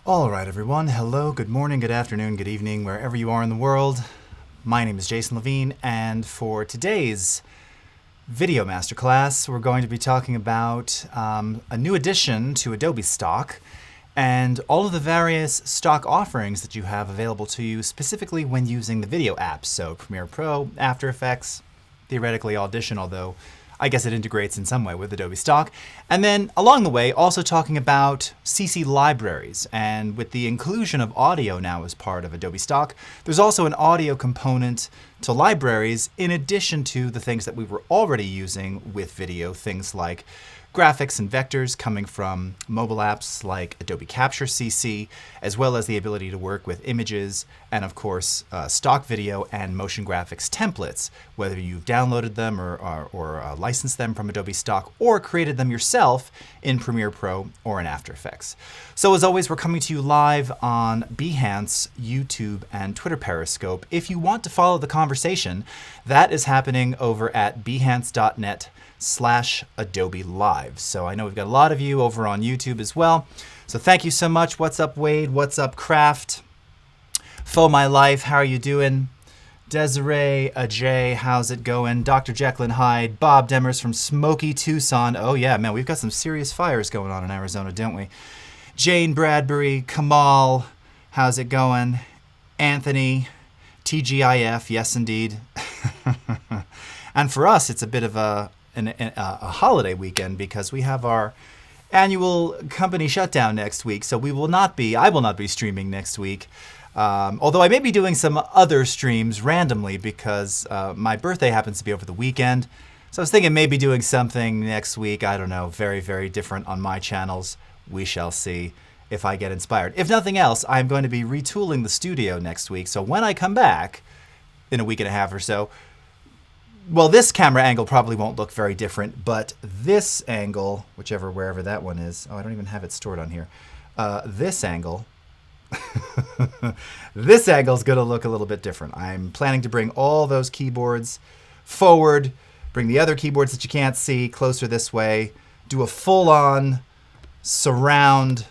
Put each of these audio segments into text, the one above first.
All right, everyone. Hello, good morning, good afternoon, good evening, wherever you are in the world. My name is Jason Levine, and for today's video masterclass, we're going to be talking about a new addition to Adobe Stock and all of the various stock offerings that you have available to you specifically when using the video apps. So Premiere Pro, After Effects, theoretically Audition, although I guess it integrates in some way with Adobe Stock. And then along the way, also talking about CC Libraries. And with the inclusion of audio now as part of Adobe Stock, there's also an audio component to libraries in addition to the things that we were already using with video, things like graphics and vectors coming from mobile apps like Adobe Capture CC, as well as the ability to work with images and, of course, stock video and motion graphics templates, whether you've downloaded them or licensed them from Adobe Stock or created them yourself in Premiere Pro or in After Effects. So as always, we're coming to you live on Behance, YouTube, and Twitter Periscope. If you want to follow the conversation, that is happening over at behance.net/Adobe Live. So I know we've got a lot of you over on YouTube as well. So thank you so much. What's up, Wade? What's up, Craft? Faux My Life, how are you doing? Desiree, Ajay, how's it going? Dr. Jacqueline Hyde, Bob Demers from Smoky Tucson. Oh yeah, man, we've got some serious fires going on in Arizona, don't we? Jane Bradbury, Kamal, how's it going? Anthony, TGIF, yes indeed. And for us, it's a bit of a holiday weekend because we have our annual company shutdown next week. So I will not be streaming next week. Although I may be doing some other streams randomly because my birthday happens to be over the weekend. So I was thinking maybe doing something next week. I don't know, very, very different on my channels. We shall see if I get inspired. If nothing else, I'm going to be retooling the studio next week. So when I come back in a week and a half or so, well, this camera angle probably won't look very different, but this angle, wherever that one is, oh, I don't even have it stored on here. This angle, this angle is going to look a little bit different. I'm planning to bring all those keyboards forward, bring the other keyboards that you can't see closer this way, do a full-on surround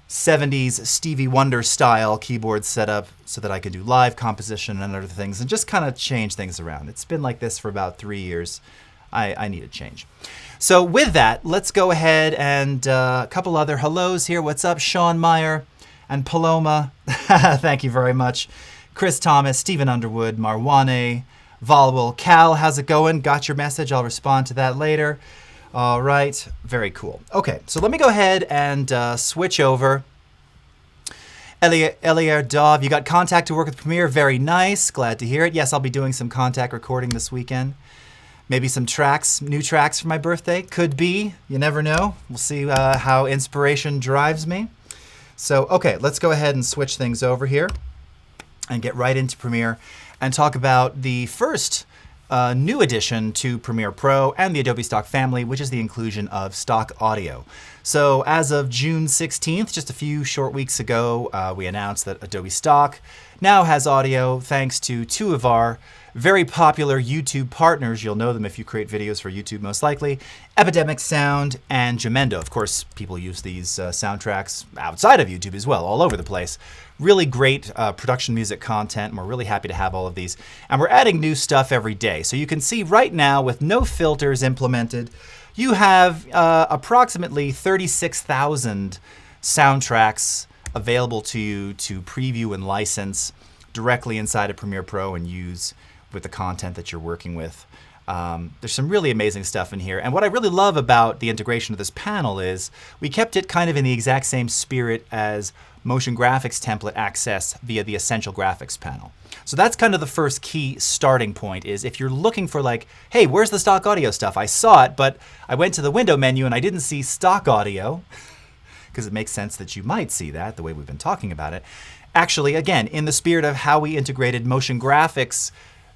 70s Stevie Wonder style keyboard setup so that I can do live composition and other things and just kind of change things around. It's been like this for about 3 years. I need a change. So with that, let's go ahead and a couple other hellos here. What's up, Sean Meyer and Paloma? Thank you very much. Chris Thomas, Stephen Underwood, Marwane, Volwell, Cal, how's it going? Got your message. I'll respond to that later. All right, very cool. Okay, so let me go ahead and switch over. Elier Dov, you got contact to work with Premiere. Very nice. Glad to hear it. Yes, I'll be doing some contact recording this weekend. Maybe some tracks, new tracks for my birthday. Could be. You never know. We'll see how inspiration drives me. So, okay, let's go ahead and switch things over here and get right into Premiere and talk about the first new addition to Premiere Pro and the Adobe Stock family, which is the inclusion of stock audio. So as of June 16th, just a few short weeks ago, we announced that Adobe Stock now has audio thanks to two of our very popular YouTube partners. You'll know them if you create videos for YouTube, most likely. Epidemic Sound and Jamendo. Of course, people use these soundtracks outside of YouTube as well, all over the place. Really great production music content, and we're really happy to have all of these. And we're adding new stuff every day. So you can see right now, with no filters implemented, you have approximately 36,000 soundtracks available to you to preview and license directly inside of Premiere Pro and use with the content that you're working with. There's some really amazing stuff in here. And what I really love about the integration of this panel is we kept it kind of in the exact same spirit as motion graphics template access via the Essential Graphics panel. So that's kind of the first key starting point is if you're looking for like, hey, where's the stock audio stuff? I saw it, but I went to the window menu and I didn't see stock audio, because it makes sense that you might see that the way we've been talking about it. Actually, again, in the spirit of how we integrated motion graphics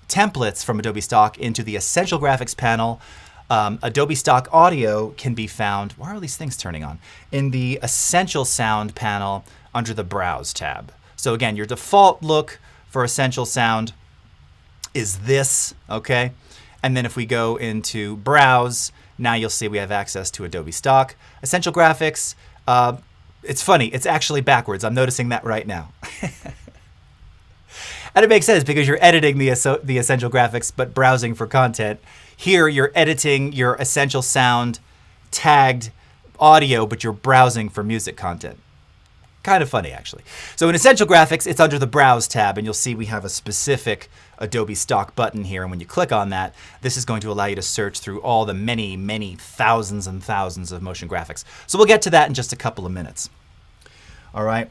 templates from Adobe Stock into the Essential Graphics panel, Adobe Stock Audio can be found, why are these things turning on? In the Essential Sound panel under the Browse tab. So again, your default look for Essential Sound is this, okay? And then if we go into Browse, now you'll see we have access to Adobe Stock. Essential Graphics, It's funny, it's actually backwards. I'm noticing that right now. And it makes sense because you're editing the essential graphics, but browsing for content. Here, you're editing your essential sound tagged audio, but you're browsing for music content. Kind of funny, actually. So in Essential Graphics, it's under the Browse tab, and you'll see we have a specific Adobe Stock button here. And when you click on that, this is going to allow you to search through all the many, many thousands and thousands of motion graphics. So we'll get to that in just a couple of minutes. All right.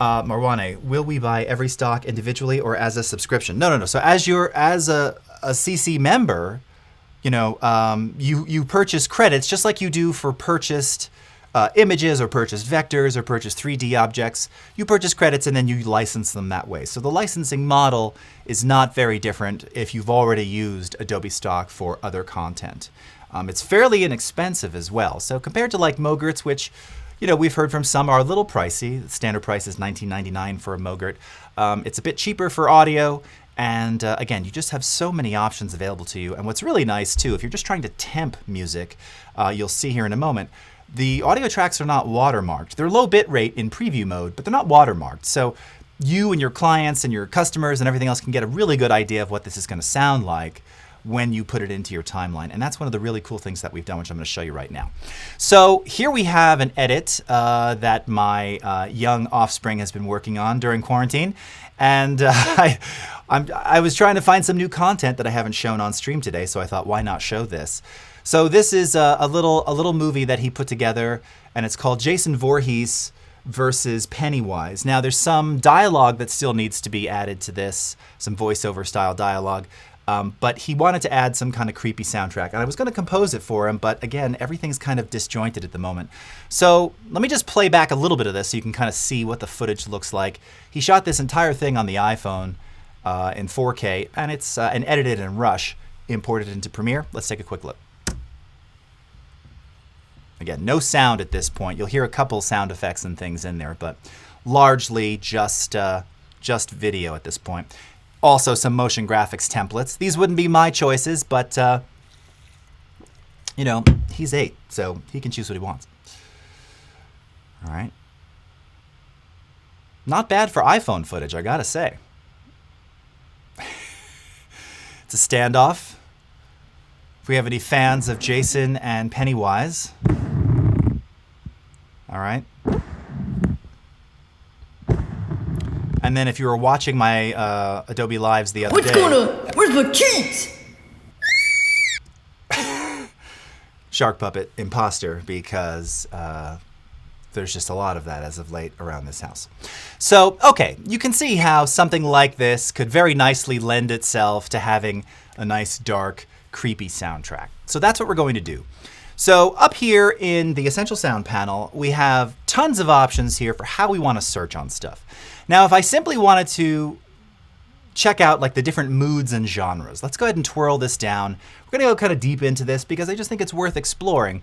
Marwane, will we buy every stock individually or as a subscription? No. So as a CC member, you know, you purchase credits just like you do for purchased images or purchased vectors or purchased 3D objects. You purchase credits and then you license them that way. So the licensing model is not very different if you've already used Adobe Stock for other content. It's fairly inexpensive as well. So compared to like Mogert's, which, you know, we've heard from some are a little pricey. The standard price is $19.99 for a Mogert. It's a bit cheaper for audio. And again, you just have so many options available to you. And what's really nice too, if you're just trying to temp music, you'll see here in a moment, the audio tracks are not watermarked. They're low bit rate in preview mode, but they're not watermarked. So you and your clients and your customers and everything else can get a really good idea of what this is going to sound like when you put it into your timeline. And that's one of the really cool things that we've done, which I'm going to show you right now. So here we have an edit that my young offspring has been working on during quarantine. And I was trying to find some new content that I haven't shown on stream today, so I thought, why not show this? So this is a little movie that he put together, and it's called Jason Voorhees versus Pennywise. Now there's some dialogue that still needs to be added to this, some voiceover style dialogue. But he wanted to add some kind of creepy soundtrack, and I was going to compose it for him, but again, everything's kind of disjointed at the moment. So let me just play back a little bit of this so you can kind of see what the footage looks like. He shot this entire thing on the iPhone in 4K, and it's and edited in Rush, imported into Premiere. Let's take a quick look. Again, no sound at this point. You'll hear a couple sound effects and things in there, but largely just video at this point. Also some motion graphics templates. These wouldn't be my choices, but you know, he's 8, so he can choose what he wants. All right. Not bad for iPhone footage, I gotta say. It's a standoff. If we have any fans of Jason and Pennywise. All right. And then if you were watching my Adobe Lives the other day... What's going on? Where's my keys? Shark puppet imposter, because there's just a lot of that as of late around this house. So, okay, you can see how something like this could very nicely lend itself to having a nice, dark, creepy soundtrack. So that's what we're going to do. So up here in the Essential Sound panel, we have tons of options here for how we want to search on stuff. Now, if I simply wanted to check out like the different moods and genres, let's go ahead and twirl this down. We're going to go kind of deep into this because I just think it's worth exploring.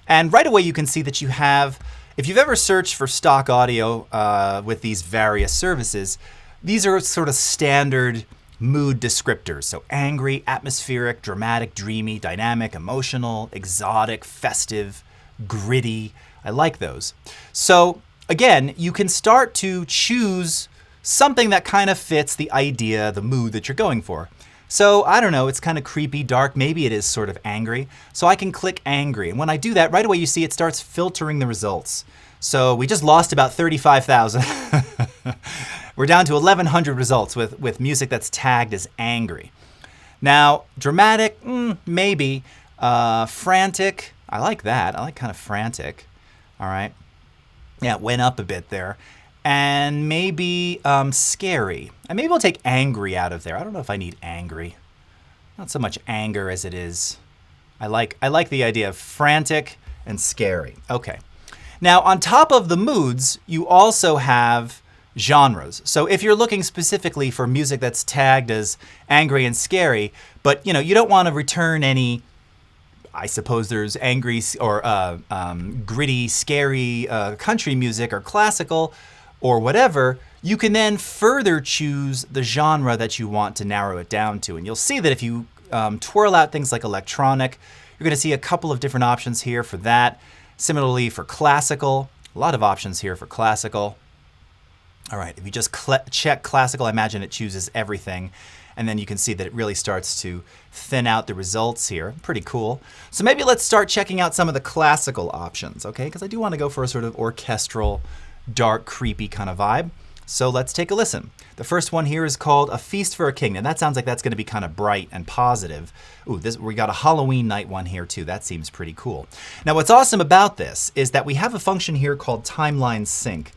And right away you can see that you have, if you've ever searched for stock audio with these various services, these are sort of standard mood descriptors. So angry, atmospheric, dramatic, dreamy, dynamic, emotional, exotic, festive, gritty. I like those. So again, you can start to choose something that kind of fits the idea, the mood that you're going for. So I don't know, it's kind of creepy, dark, maybe it is sort of angry. So I can click angry. And when I do that, right away you see it starts filtering the results. So we just lost about 35,000. We're down to 1,100 results with music that's tagged as angry. Now, dramatic, maybe. Frantic, I like that. I like kind of frantic. All right. Yeah, it went up a bit there. And maybe scary. And maybe we'll take angry out of there. I don't know if I need angry. Not so much anger as it is. I like the idea of frantic and scary. Okay. Now, on top of the moods, you also have genres. So if you're looking specifically for music that's tagged as angry and scary, but you don't want to return any, I suppose there's angry or gritty, scary country music or classical or whatever, you can then further choose the genre that you want to narrow it down to. And you'll see that if you twirl out things like electronic, you're going to see a couple of different options here for that. Similarly for classical, a lot of options here for classical. All right, if you just check classical, I imagine it chooses everything. And then you can see that it really starts to thin out the results here. Pretty cool. So maybe let's start checking out some of the classical options, okay? Because I do want to go for a sort of orchestral, dark, creepy kind of vibe. So let's take a listen. The first one here is called A Feast for a King. And that sounds like that's going to be kind of bright and positive. Ooh, we got a Halloween night one here too. That seems pretty cool. Now what's awesome about this is that we have a function here called timeline sync.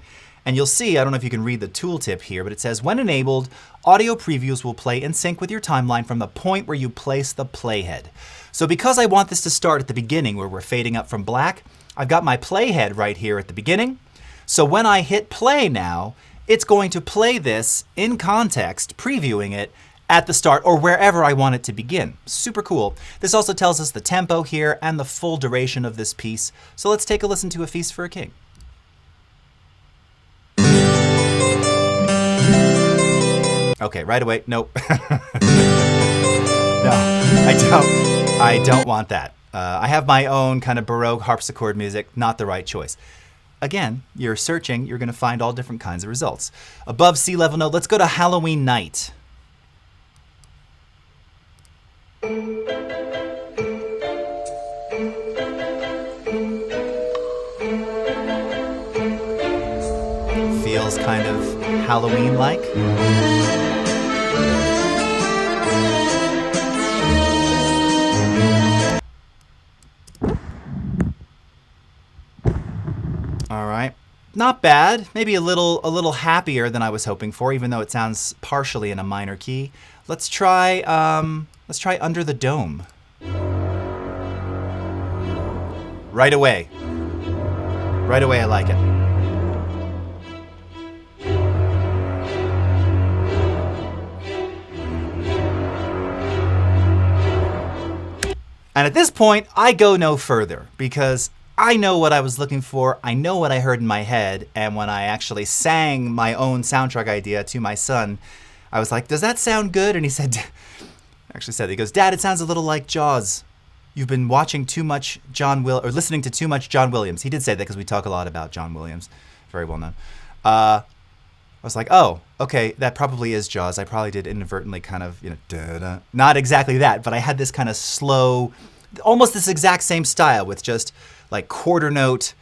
And you'll see, I don't know if you can read the tooltip here, but it says, when enabled, audio previews will play in sync with your timeline from the point where you place the playhead. So because I want this to start at the beginning where we're fading up from black, I've got my playhead right here at the beginning. So when I hit play now, it's going to play this in context, previewing it at the start or wherever I want it to begin. Super cool. This also tells us the tempo here and the full duration of this piece. So let's take a listen to A Feast for a King. Okay, right away. Nope. No, I don't want that. I have my own kind of Baroque harpsichord music, not the right choice. Again, you're searching, you're going to find all different kinds of results. Above sea level note, let's go to Halloween Night. Feels kind of Halloween-like. All right, not bad. Maybe a little happier than I was hoping for, even though it sounds partially in a minor key. Let's try Under the Dome. Right away. Right away, I like it. And at this point, I go no further because I know what I was looking for. I know what I heard in my head. And when I actually sang my own soundtrack idea to my son, I was like, does that sound good? And he said, he goes, Dad, it sounds a little like Jaws. You've been watching too much listening to too much John Williams. He did say that because we talk a lot about John Williams. Very well known. I was like, oh, okay, that probably is Jaws. I probably did inadvertently kind of, da-da. Not exactly that, but I had this kind of slow, almost this exact same style with just like quarter note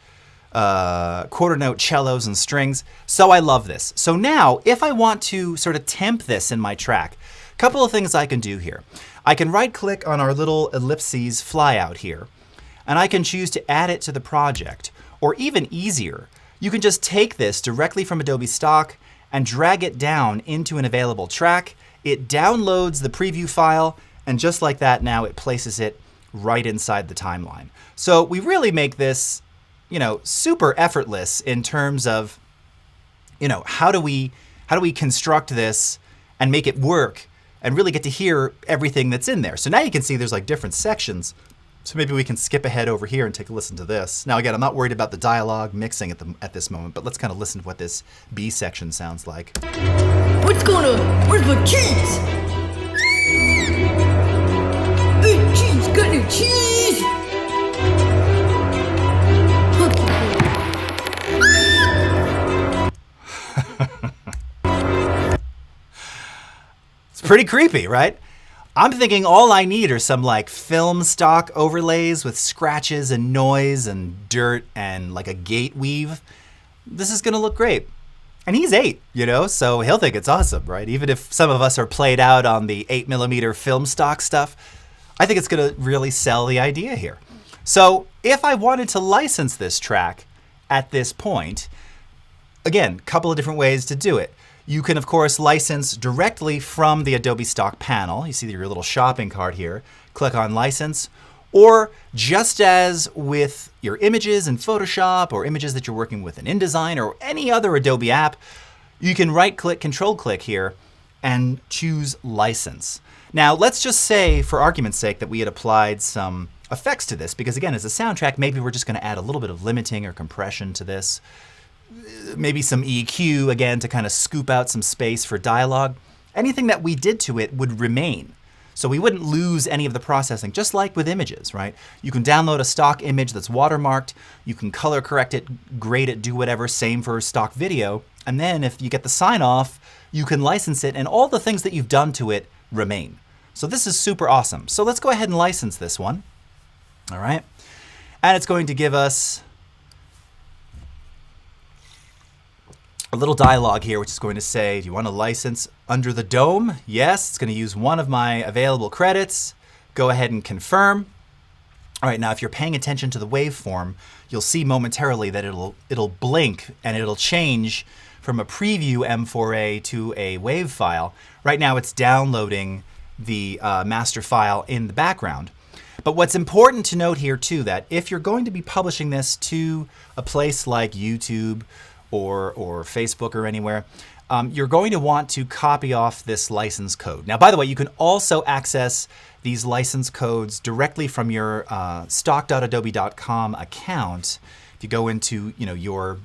cellos and strings. So I love this. So now, if I want to sort of temp this in my track, a couple of things I can do here. I can right click on our little ellipses flyout here, and I can choose to add it to the project. Or even easier, you can just take this directly from Adobe Stock and drag it down into an available track. It downloads the preview file, and just like that now it places it right inside the timeline. So we really make this, super effortless in terms of, how do we construct this and make it work and really get to hear everything that's in there. So now you can see there's like different sections. So maybe we can skip ahead over here and take a listen to this. Now again, I'm not worried about the dialogue mixing at this moment, but let's kind of listen to what this B section sounds like. What's going on? Where's my cheese? Hey, cheese, got new cheese! It's pretty creepy, right? I'm thinking all I need are some like film stock overlays with scratches and noise and dirt and like a gate weave. This is gonna look great. And he's 8, so he'll think it's awesome, right? Even if some of us are played out on the 8mm film stock stuff, I think it's gonna really sell the idea here. So if I wanted to license this track at this point, again, a couple of different ways to do it. You can, of course, license directly from the Adobe Stock panel. You see your little shopping cart here. Click on License. Or just as with your images in Photoshop or images that you're working with in InDesign or any other Adobe app, you can right-click, control-click here and choose License. Now, let's just say, for argument's sake, that we had applied some effects to this, because again, as a soundtrack, maybe we're just going to add a little bit of limiting or compression to this. Maybe some EQ, again, to kind of scoop out some space for dialogue. Anything that we did to it would remain. So we wouldn't lose any of the processing, just like with images, right? You can download a stock image that's watermarked, you can color correct it, grade it, do whatever, same for stock video. And then if you get the sign off, you can license it and all the things that you've done to it remain. So this is super awesome. So let's go ahead and license this one. All right. And it's going to give us a little dialog here, which is going to say, do you want to license under the dome? Yes, it's going to use one of my available credits. Go ahead and confirm. All right, now if you're paying attention to the waveform, you'll see momentarily that it'll blink and it'll change from a preview M4A to a WAV file. Right now it's downloading the master file in the background. But what's important to note here too, that if you're going to be publishing this to a place like YouTube or Facebook or anywhere, you're going to want to copy off this license code. Now, by the way, you can also access these license codes directly from your stock.adobe.com account. If you go into your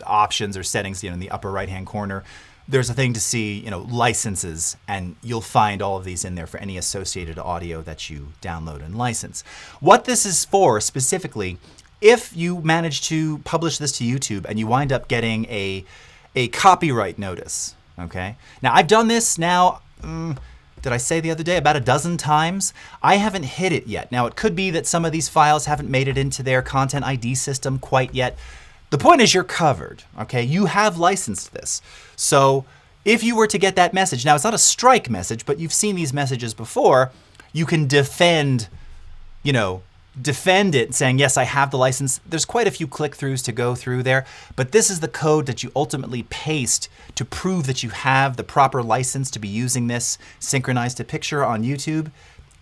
options or settings in the upper right-hand corner, there's a thing to see licenses, and you'll find all of these in there for any associated audio that you download and license. What this is for specifically, if you manage to publish this to YouTube and you wind up getting a copyright notice, okay? Now, I've done this now, did I say the other day, about a dozen times? I haven't hit it yet. Now, it could be that some of these files haven't made it into their content ID system quite yet. The point is you're covered, okay? You have licensed this. So if you were to get that message, now it's not a strike message, but you've seen these messages before, you can defend it saying, yes, I have the license. There's quite a few click-throughs to go through there, but this is the code that you ultimately paste to prove that you have the proper license to be using this synchronized to picture on YouTube,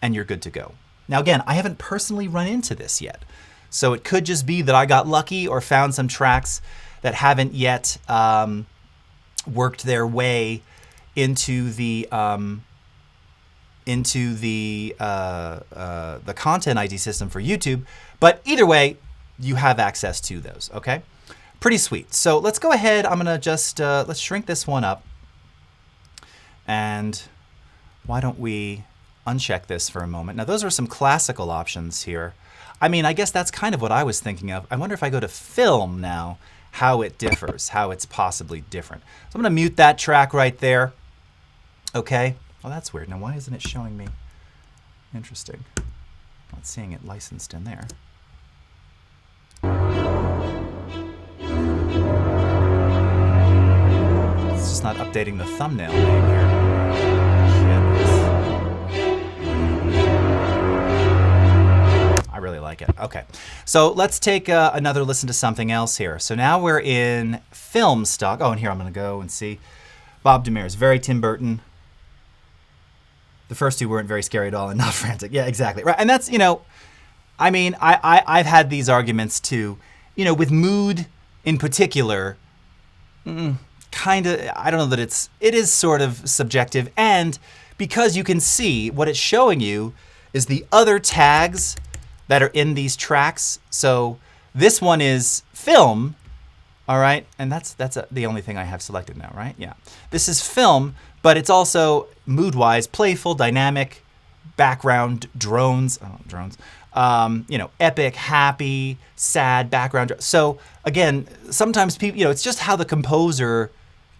and you're good to go. Now again, I haven't personally run into this yet, so it could just be that I got lucky or found some tracks that haven't yet worked their way into the content ID system for YouTube. But either way, you have access to those, okay? Pretty sweet. So let's go ahead. I'm gonna just, let's shrink this one up. And why don't we uncheck this for a moment? Now those are some classical options here. I mean, I guess that's kind of what I was thinking of. I wonder if I go to film now, how it differs, how it's possibly different. So I'm gonna mute that track right there, okay? Oh, that's weird. Now, why isn't it showing me? Interesting. Not seeing it licensed in there. It's just not updating the thumbnail name here. Shit. I really like it. Okay. So let's take another listen to something else here. So now we're in film stock. Oh, and here I'm going to go and see. Bob Demers, very Tim Burton. The first two weren't very scary at all and not frantic. Yeah, exactly. Right. And that's, I mean, I've had these arguments too, with mood in particular, kind of, I don't know that it is sort of subjective. And because you can see what it's showing you is the other tags that are in these tracks. So this one is film. All right. And that's the only thing I have selected now, right? Yeah. This is film. But it's also mood-wise, playful, dynamic, background, drones, epic, happy, sad, background. So again, sometimes people, it's just how the composer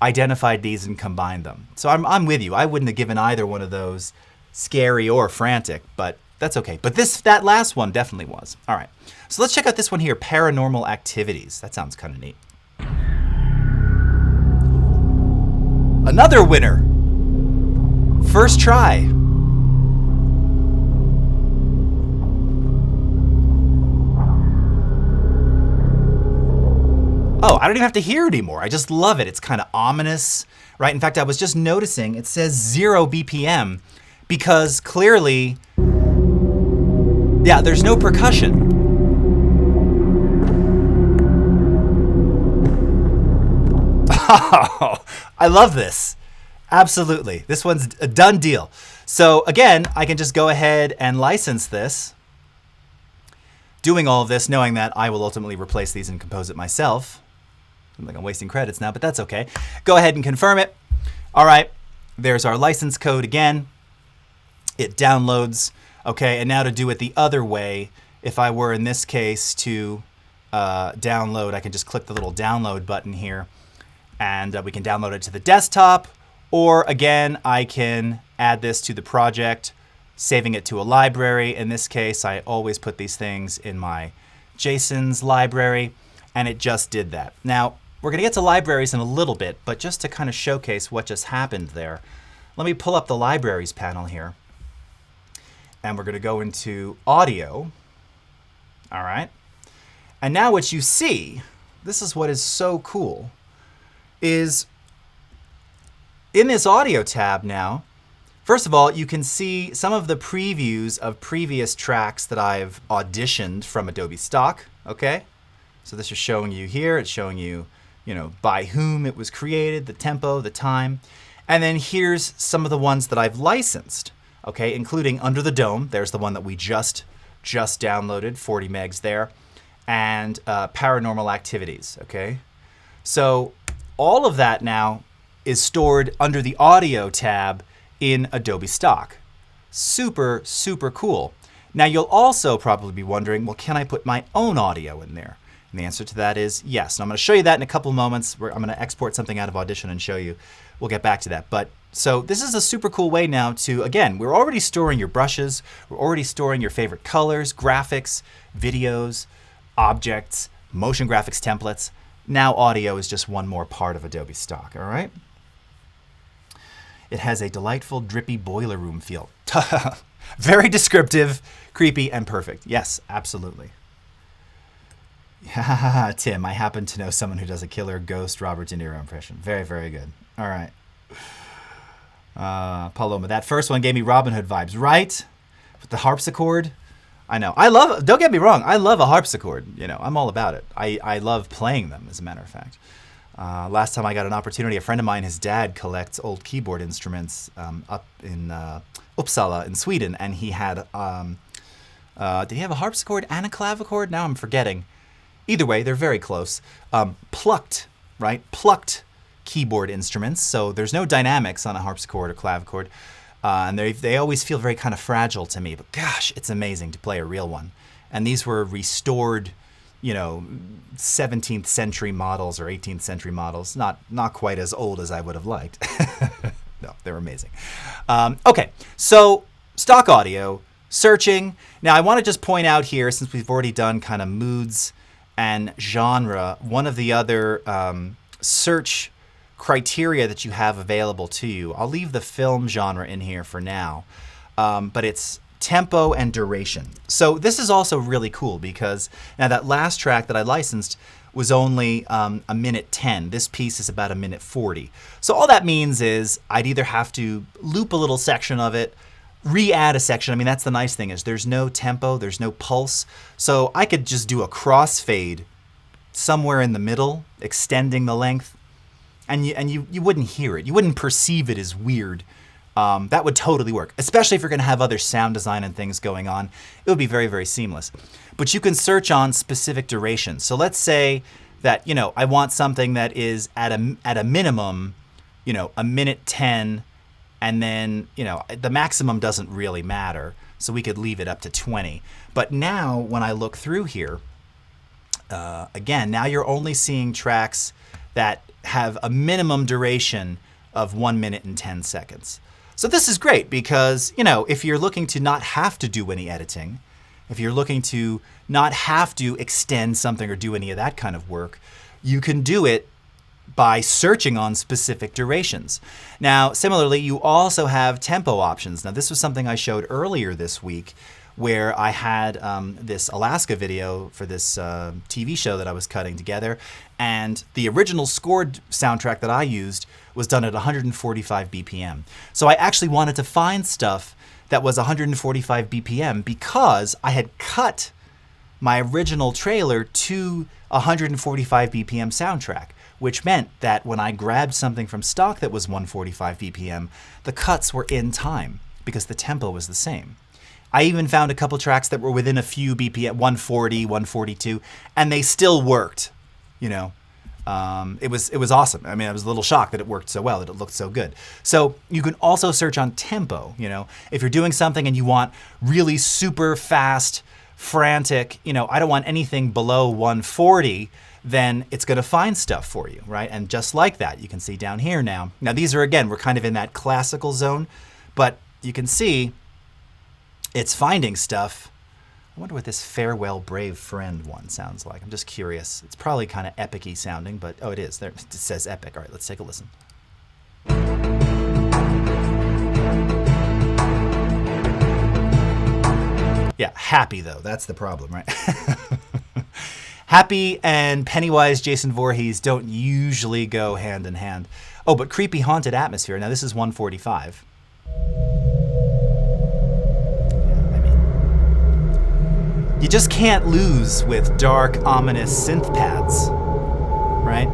identified these and combined them. So I'm with you. I wouldn't have given either one of those scary or frantic, but that's okay. But that last one definitely was. All right. So let's check out this one here, Paranormal Activities. That sounds kind of neat. Another winner. First try. Oh, I don't even have to hear it anymore. I just love it. It's kind of ominous, right? In fact, I was just noticing it says 0 BPM because clearly, yeah, there's no percussion. Oh, I love this. Absolutely. This one's a done deal. So again, I can just go ahead and license this, doing all of this, knowing that I will ultimately replace these and compose it myself. I'm like I'm wasting credits now, but that's okay. Go ahead and confirm it. All right, there's our license code again. it downloads. Okay, and now to do it the other way, if I were in this case to download, I can just click the little download button here, and we can download it to the desktop, or again, I can add this to the project, saving it to a library. In this case, I always put these things in my JSONs library, and it just did that. Now, we're going to get to libraries in a little bit, but just to kind of showcase what just happened there, let me pull up the libraries panel here, and we're going to go into audio. All right. And now what you see, this is what is so cool, is in this audio tab now, first of all, you can see some of the previews of previous tracks that I've auditioned from Adobe Stock, okay? So this is showing you here, it's showing you, by whom it was created, the tempo, the time. And then here's some of the ones that I've licensed, okay, including Under the Dome. There's the one that we just downloaded, 40 megs there, and Paranormal Activities, okay? So all of that now is stored under the Audio tab in Adobe Stock. Super, super cool. Now you'll also probably be wondering, well, can I put my own audio in there? And the answer to that is yes. And I'm going to show you that in a couple of moments. I'm going to export something out of Audition and show you. We'll get back to that. But so this is a super cool way now to, again, we're already storing your brushes. We're already storing your favorite colors, graphics, videos, objects, motion graphics templates. Now audio is just one more part of Adobe Stock, all right? It has a delightful, drippy boiler room feel. Very descriptive, creepy, and perfect. Yes, absolutely. Tim, I happen to know someone who does a killer ghost Robert De Niro impression. Very, very good. All right. Paloma, that first one gave me Robin Hood vibes, right? With the harpsichord. I know. I love, don't get me wrong, I love a harpsichord. I'm all about it. I love playing them, as a matter of fact. Last time I got an opportunity, a friend of mine, his dad collects old keyboard instruments up in Uppsala in Sweden, and he had, did he have a harpsichord and a clavichord? Now I'm forgetting. Either way, they're very close. Plucked, right? Plucked keyboard instruments, so there's no dynamics on a harpsichord or clavichord, and they always feel very kind of fragile to me, but gosh, it's amazing to play a real one. And these were restored, 17th century models or 18th century models, not quite as old as I would have liked. No, they're amazing. Okay, so stock audio, searching. Now I want to just point out here, since we've already done kind of moods and genre, one of the other search criteria that you have available to you. I'll leave the film genre in here for now, but it's tempo and duration. So this is also really cool because now that last track that I licensed was only a minute 10. This piece is about a minute 40. So all that means is I'd either have to loop a little section of it, re-add a section. I mean, that's the nice thing is there's no tempo, there's no pulse. So I could just do a crossfade somewhere in the middle, extending the length, and you wouldn't hear it. You wouldn't perceive it as weird. That would totally work, especially if you're going to have other sound design and things going on. It would be very, very seamless. But you can search on specific durations. So let's say that, I want something that is at a minimum, a minute 10, and then, the maximum doesn't really matter. So we could leave it up to 20. But now when I look through here, again, now you're only seeing tracks that have a minimum duration of 1 minute and 10 seconds. So this is great because, if you're looking to not have to do any editing, if you're looking to not have to extend something or do any of that kind of work, you can do it by searching on specific durations. Now, similarly, you also have tempo options. Now, this was something I showed earlier this week where I had this Alaska video for this TV show that I was cutting together, and the original scored soundtrack that I used was done at 145 BPM. So I actually wanted to find stuff that was 145 BPM because I had cut my original trailer to 145 BPM soundtrack, which meant that when I grabbed something from stock that was 145 BPM, the cuts were in time because the tempo was the same. I even found a couple tracks that were within a few BPM, 140, 142, and they still worked, It was awesome. I mean, I was a little shocked that it worked so well, that it looked so good. So you can also search on tempo. You know, if you're doing something and you want really super fast, frantic, you know, I don't want anything below 140, then it's going to find stuff for you, right? And just like that, you can see down here now. Now these are, again, we're kind of in that classical zone, but you can see it's finding stuff. I wonder what this Farewell Brave Friend one sounds like. I'm just curious. It's probably kind of epic-y sounding, but oh, it is. There, it says epic. All right, let's take a listen. Yeah, happy though. That's the problem, right? Happy and Pennywise Jason Voorhees don't usually go hand in hand. Oh, but creepy haunted atmosphere. Now this is 145. You just can't lose with dark, ominous synth pads, right?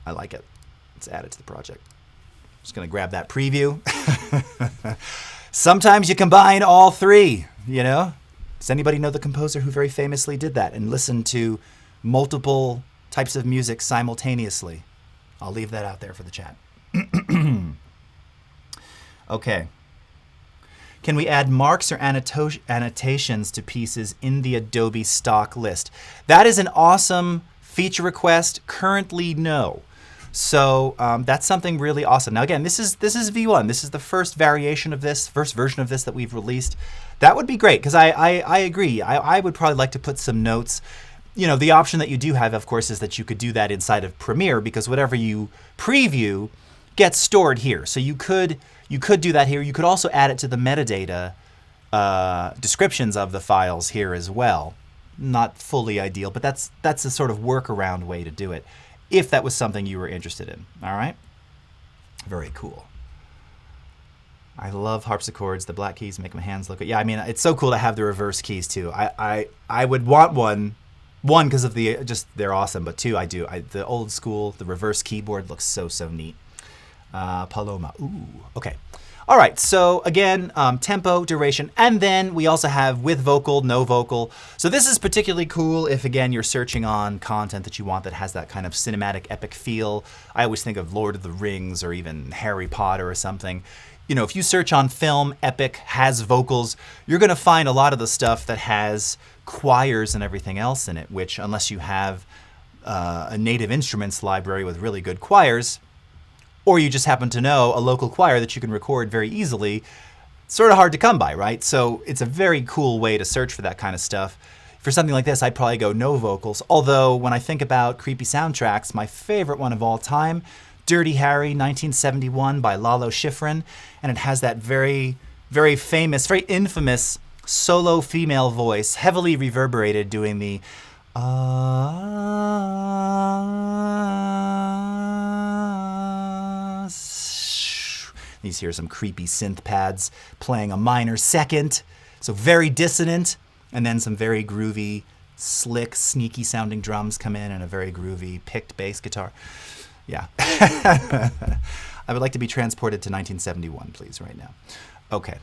I like it. Let's add it to the project. Just gonna grab that preview. Sometimes you combine all three, you know? Does anybody know the composer who very famously did that and listened to multiple types of music simultaneously? I'll leave that out there for the chat. Okay. Can we add marks or annotations to pieces in the Adobe stock list? That is an awesome feature request. Currently, no. So that's something really awesome. Now again, this is V1. This is the first variation of this, first version of this that we've released. That would be great because I agree. I would probably like to put some notes. You know, the option that you do have, of course, is that you could do that inside of Premiere because whatever you preview gets stored here. So you could do that here. You could also add it to the metadata descriptions of the files here as well. Not fully ideal, but that's a sort of workaround way to do it if that was something you were interested in. All right? Very cool. I love harpsichords. The black keys make my hands look good. Yeah, I mean, it's so cool to have the reverse keys too. I would want one because of the they're awesome, but two, I do. The old school, the reverse keyboard looks so neat. Paloma. Ooh, okay. All right, so again, tempo, duration, and then we also have with vocal, no vocal. So this is particularly cool if, again, you're searching on content that you want that has that kind of cinematic epic feel. I always think of Lord of the Rings or even Harry Potter or something. You know, if you search on film, epic, has vocals, you're going to find a lot of the stuff that has choirs and everything else in it, which unless you have a native instruments library with really good choirs, or you just happen to know a local choir that you can record very easily, sort of hard to come by, right? So it's a very cool way to search for that kind of stuff. For something like this, I'd probably go no vocals. Although when I think about creepy soundtracks, my favorite one of all time, Dirty Harry, 1971 by Lalo Schifrin, and it has that very, very famous, very infamous solo female voice, heavily reverberated, doing the you hear some creepy synth pads playing a minor second, so very dissonant, and then some very groovy, slick, sneaky sounding drums come in and a very groovy picked bass guitar. Yeah. I would like to be transported to 1971, please, right now. Okay.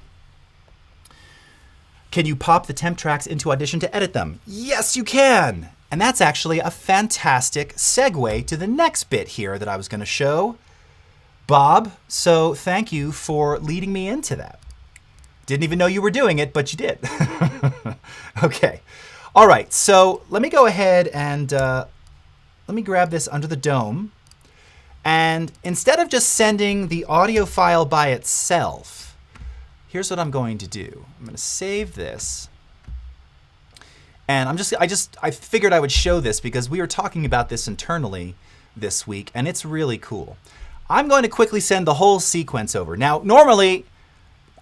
Can you pop the temp tracks into Audition to edit them? Yes, you can! And that's actually a fantastic segue to the next bit here that I was going to show. Bob, so thank you for leading me into that. Didn't even know you were doing it, but you did. Okay. All right, so let me go ahead and let me grab this under the dome. And instead of just sending the audio file by itself, here's what I'm going to do. I'm going to save this. And I figured I would show this because we were talking about this internally this week, and it's really cool. I'm going to quickly send the whole sequence over. Now, normally,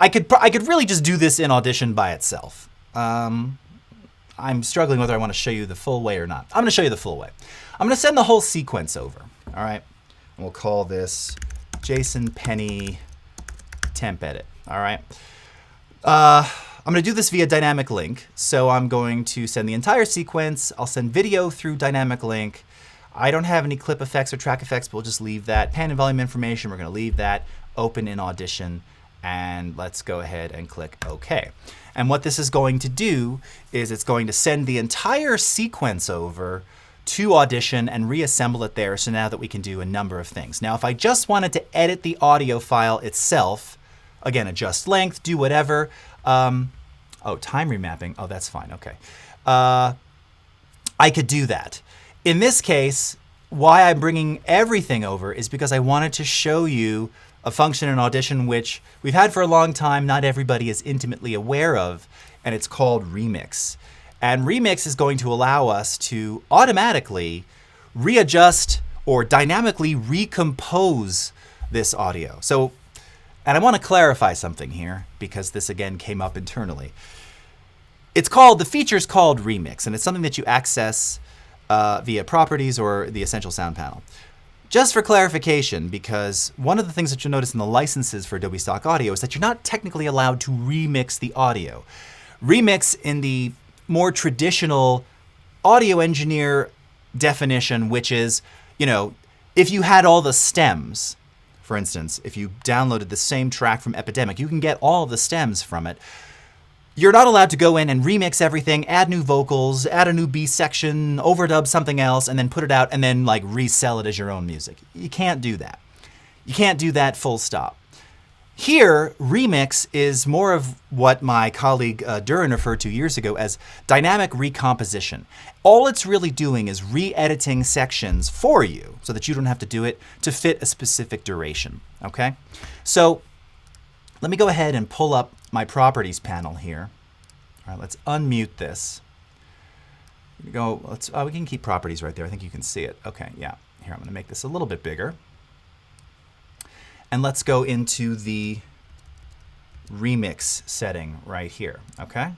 I could really just do this in Audition by itself. I'm struggling whether I want to show you the full way or not. I'm going to show you the full way. I'm going to send the whole sequence over. All right, and we'll call this Jason Penny temp edit. All right. I'm going to do this via dynamic link. So I'm going to send the entire sequence. I'll send video through dynamic link. I don't have any clip effects or track effects, but we'll just leave that. Pan and volume information, we're going to leave that open in Audition And let's go ahead and click OK. And what this is going to do is it's going to send the entire sequence over to Audition and reassemble it there, so now that we can do a number of things. Now, if I just wanted to edit the audio file itself, again, adjust length, do whatever. Oh, time remapping. Oh, that's fine. OK. I could do that. In this case, why I'm bringing everything over is because I wanted to show you a function in Audition which we've had for a long time, not everybody is intimately aware of, and it's called Remix. And Remix is going to allow us to automatically readjust or dynamically recompose this audio. So, and I want to clarify something here because this again came up internally. The feature's called Remix, and it's something that you access via properties or the Essential Sound panel. Just for clarification, because one of the things that you'll notice in the licenses for Adobe Stock Audio is that you're not technically allowed to remix the audio. Remix in the more traditional audio engineer definition, which is, if you had all the stems, for instance, if you downloaded the same track from Epidemic, you can get all of the stems from it. You're not allowed to go in and remix everything, add new vocals, add a new B section, overdub something else, and then put it out and then like resell it as your own music. You can't do that. You can't do that full stop. Here, Remix is more of what my colleague Duran referred to years ago as dynamic recomposition. All it's really doing is re-editing sections for you so that you don't have to do it to fit a specific duration, okay? So let me go ahead and pull up my properties panel here. All right, let's unmute this. We can keep properties right there. I think you can see it. Okay, yeah. Here, I'm going to make this a little bit bigger. And let's go into the remix setting right here, okay?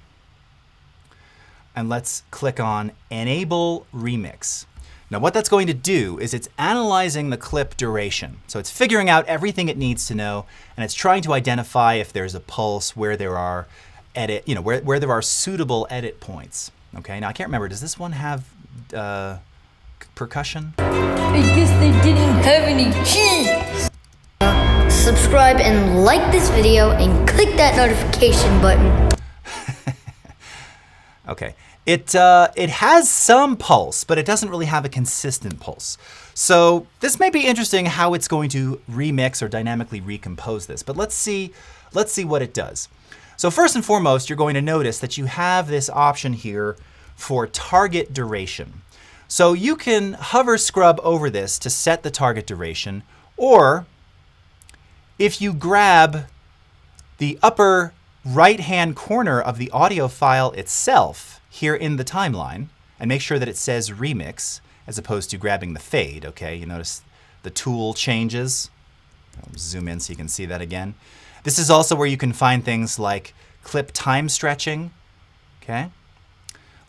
And let's click on Enable Remix. Now what that's going to do is it's analyzing the clip duration. So it's figuring out everything it needs to know, and it's trying to identify if there's a pulse, where there are where there are suitable edit points. Okay, now I can't remember, does this one have percussion? I guess they didn't have any keys. Subscribe and like this video and click that notification button. Okay. It has some pulse, but it doesn't really have a consistent pulse. So this may be interesting how it's going to remix or dynamically recompose this, but let's see what it does. So first and foremost, you're going to notice that you have this option here for target duration. So you can hover scrub over this to set the target duration, or if you grab the upper right-hand corner of the audio file itself here in the timeline and make sure that it says Remix as opposed to grabbing the fade, okay? You notice the tool changes. I'll zoom in so you can see that again. This is also where you can find things like clip time stretching, okay?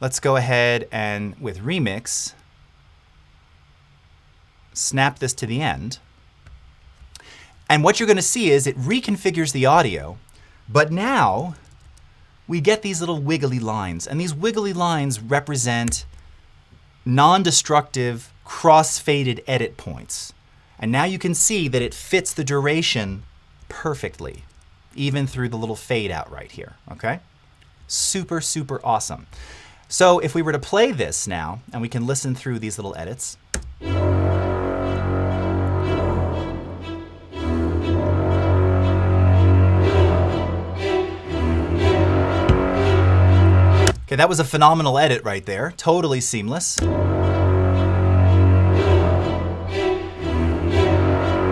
Let's go ahead and with Remix, snap this to the end. And what you're going to see is it reconfigures the audio, but now we get these little wiggly lines. And these wiggly lines represent non-destructive, cross-faded edit points. And now you can see that it fits the duration perfectly, even through the little fade out right here, okay? Super, super awesome. So if we were to play this now, and we can listen through these little edits. Okay, that was a phenomenal edit right there. Totally seamless.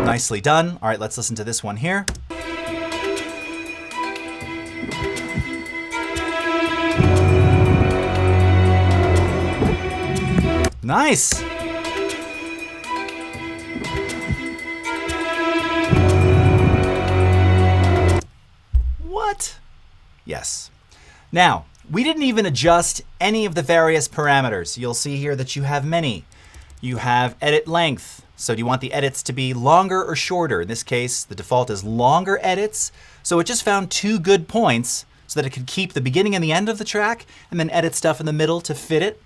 Nicely done. All right, let's listen to this one here. Nice. What? Yes. Now, we didn't even adjust any of the various parameters. You'll see here that you have many. You have edit length. So do you want the edits to be longer or shorter? In this case, the default is longer edits. So it just found 2 good points so that it could keep the beginning and the end of the track and then edit stuff in the middle to fit it.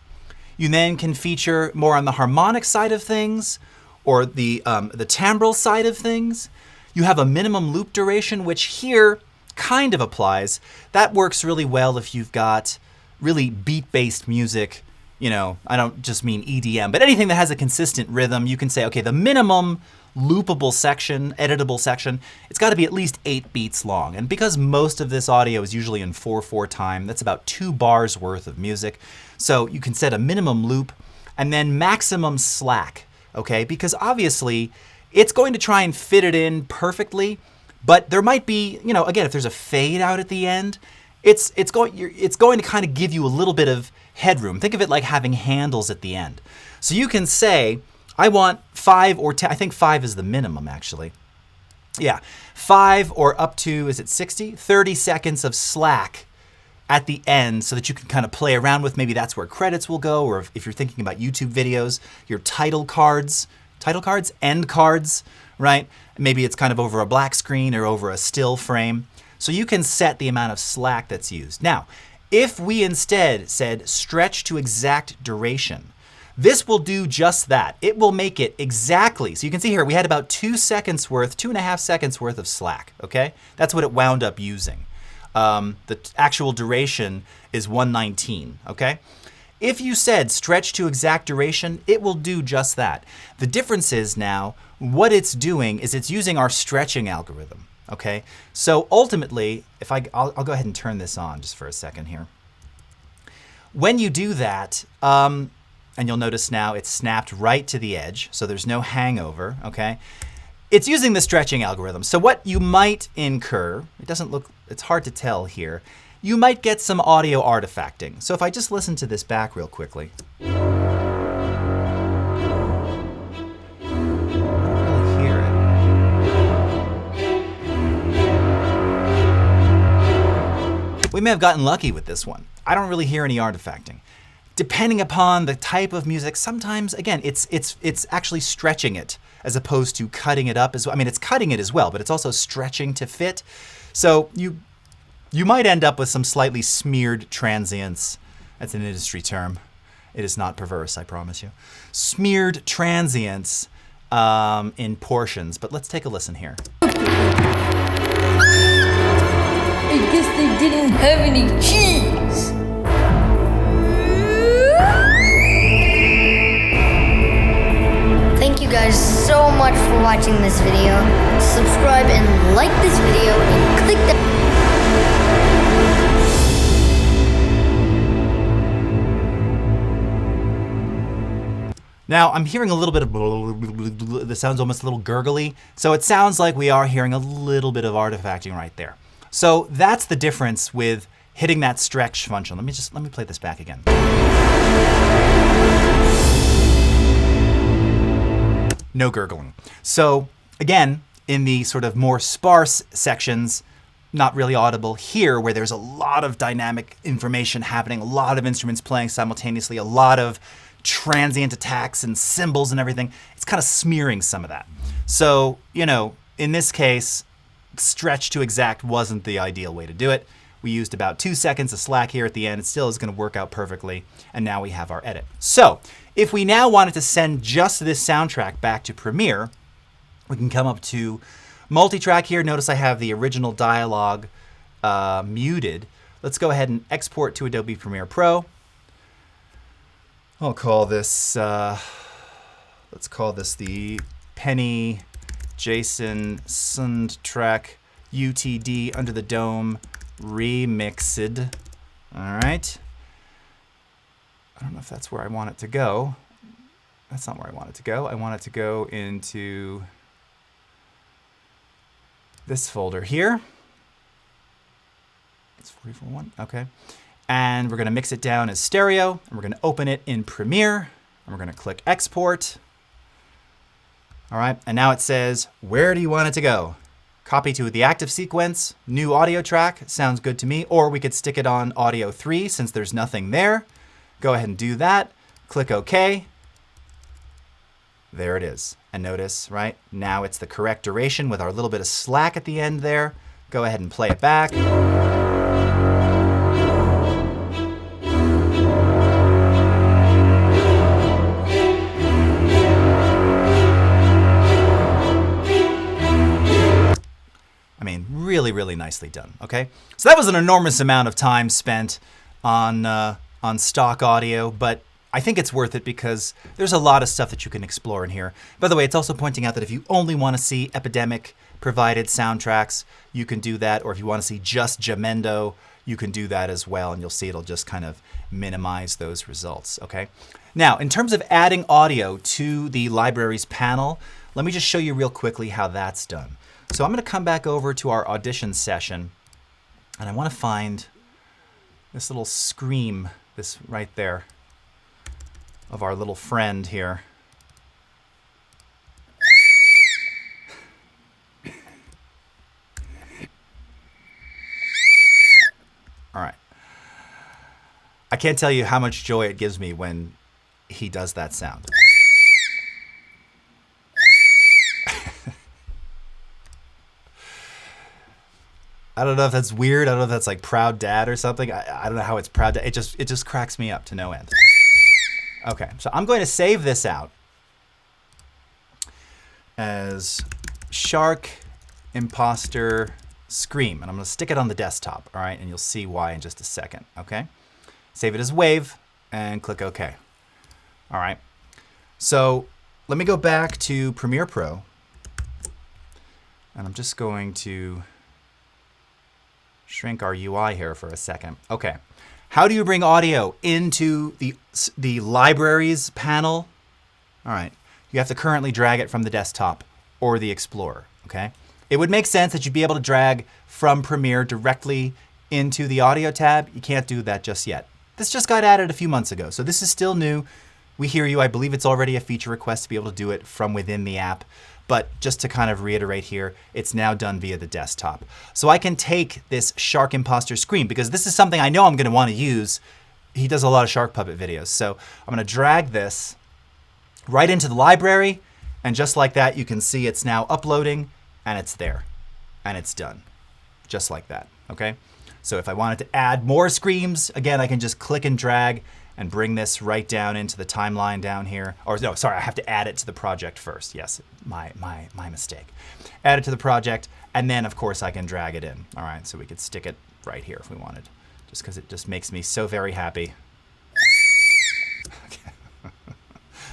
You then can feature more on the harmonic side of things or the timbral side of things. You have a minimum loop duration, which here kind of applies. That works really well if you've got really beat-based music. You know, I don't just mean EDM, but anything that has a consistent rhythm, you can say, okay, the minimum loopable section, editable section, it's got to be at least 8 beats long. And because most of this audio is usually in 4/4 time, that's about 2 bars worth of music. So you can set a minimum loop and then maximum slack, okay? Because obviously it's going to try and fit it in perfectly, but there might be, you know, again, if there's a fade out at the end, it's going to kind of give you a little bit of headroom. Think of it like having handles at the end. So you can say, I want 5 or 10, I think 5 is the minimum actually. Yeah, 5 or up to, is it 60? 30 seconds of slack at the end so that you can kind of play around with. Maybe that's where credits will go, or if you're thinking about YouTube videos, your title cards, end cards, right? Maybe it's kind of over a black screen or over a still frame. So you can set the amount of slack that's used. Now, if we instead said stretch to exact duration, this will do just that. It will make it exactly. So you can see here, we had about 2 seconds worth, 2.5 seconds worth of slack, okay? That's what it wound up using. The actual duration is 119, okay? If you said stretch to exact duration, it will do just that. The difference is now, what it's doing is it's using our stretching algorithm, okay? So ultimately, if I'll go ahead and turn this on just for a second here. When you do that, and you'll notice now it's snapped right to the edge, so there's no hangover, okay? It's using the stretching algorithm. So what you might incur, it's hard to tell here, you might get some audio artifacting. So if I just listen to this back real quickly. I don't really hear it. We may have gotten lucky with this one. I don't really hear any artifacting. Depending upon the type of music, sometimes, again, it's actually stretching it as opposed to cutting it up as well. I mean, it's cutting it as well, but it's also stretching to fit. So you might end up with some slightly smeared transients. That's an industry term. It is not perverse, I promise you. Smeared transients in portions, but let's take a listen here. I guess they didn't have any keys. Thank you guys so much for watching this video. Subscribe and like this video and click the... Now I'm hearing a little bit of the sounds almost a little gurgly. So it sounds like we are hearing a little bit of artifacting right there. So that's the difference with hitting that stretch function. Let me play this back again. No gurgling. So again, in the sort of more sparse sections, not really audible. Here, where there's a lot of dynamic information happening, a lot of instruments playing simultaneously, a lot of transient attacks and cymbals and everything, it's kind of smearing some of that. So, you know, in this case, stretch to exact wasn't the ideal way to do it. We used about 2 seconds of slack here at the end. It still is going to work out perfectly. And now we have our edit. So if we now wanted to send just this soundtrack back to Premiere, we can come up to multi-track here. Notice I have the original dialogue muted. Let's go ahead and export to Adobe Premiere Pro. I'll call this, let's call this the Penny Jason Soundtrack UTD Under the Dome Remixed. All right. I don't know if that's where I want it to go. That's not where I want it to go. I want it to go into this folder here. It's 44.1, okay. And we're gonna mix it down as stereo, and we're gonna open it in Premiere, and we're gonna click export. All right, and now it says, where do you want it to go? Copy to the active sequence, new audio track, sounds good to me, or we could stick it on audio 3 since there's nothing there. Go ahead and do that, click OK. There it is. And notice, right, now it's the correct duration with our little bit of slack at the end there. Go ahead and play it back. mean, really, really nicely done. Okay, so that was an enormous amount of time spent on stock audio, but I think it's worth it because there's a lot of stuff that you can explore in here. By the way, it's also pointing out that if you only want to see Epidemic provided soundtracks, you can do that. Or if you want to see just Jamendo, you can do that as well. And you'll see it'll just kind of minimize those results. Okay. Now, in terms of adding audio to the libraries panel, let me just show you real quickly how that's done. So I'm going to come back over to our Audition session, and I want to find this little scream, this right there, of our little friend here. All right. I can't tell you how much joy it gives me when he does that sound. I don't know if that's weird. I don't know if that's like Proud Dad or something. I don't know how it's Proud Dad. It just cracks me up to no end. Okay, so I'm going to save this out as Shark Imposter Scream, and I'm going to stick it on the desktop, all right? And you'll see why in just a second, okay? Save it as Wave and click OK. All right, so let me go back to Premiere Pro, and I'm just going to shrink our UI here for a second. Okay. How do you bring audio into the libraries panel? All right. You have to currently drag it from the desktop or the Explorer, okay? It would make sense that you'd be able to drag from Premiere directly into the audio tab. You can't do that just yet. This just got added a few months ago, so this is still new. We hear you. I believe it's already a feature request to be able to do it from within the app. But just to kind of reiterate here, it's now done via the desktop. So I can take this Shark Imposter Scream, because this is something I know I'm going to want to use. He does a lot of Shark Puppet videos. So I'm going to drag this right into the library. And just like that, you can see it's now uploading, and it's there. And it's done. Just like that. Okay? So if I wanted to add more screams, again, I can just click and drag and bring this right down into the timeline down here. Or no, sorry, I have to add it to the project first. Yes, my mistake. Add it to the project, and then of course I can drag it in. All right, so we could stick it right here if we wanted, just because it just makes me so very happy.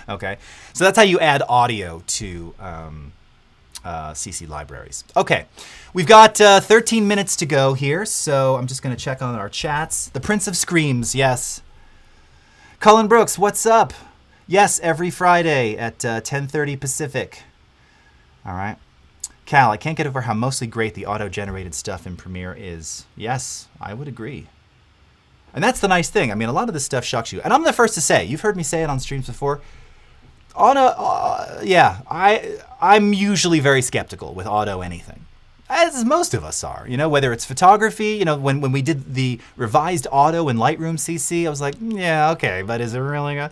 Okay, so that's how you add audio to CC Libraries. Okay, we've got 13 minutes to go here, so I'm just going to check on our chats. The Prince of Screams, yes. Cullen Brooks, what's up? Yes, every Friday at 10:30 Pacific. All right. Cal, I can't get over how mostly great the auto-generated stuff in Premiere is. Yes, I would agree. And that's the nice thing. I mean, a lot of this stuff shocks you. And I'm the first to say, you've heard me say it on streams before. I'm usually very skeptical with auto anything. As most of us are, you know, whether it's photography, you know, when we did the revised auto in Lightroom CC, I was like, yeah, okay, but is it really good?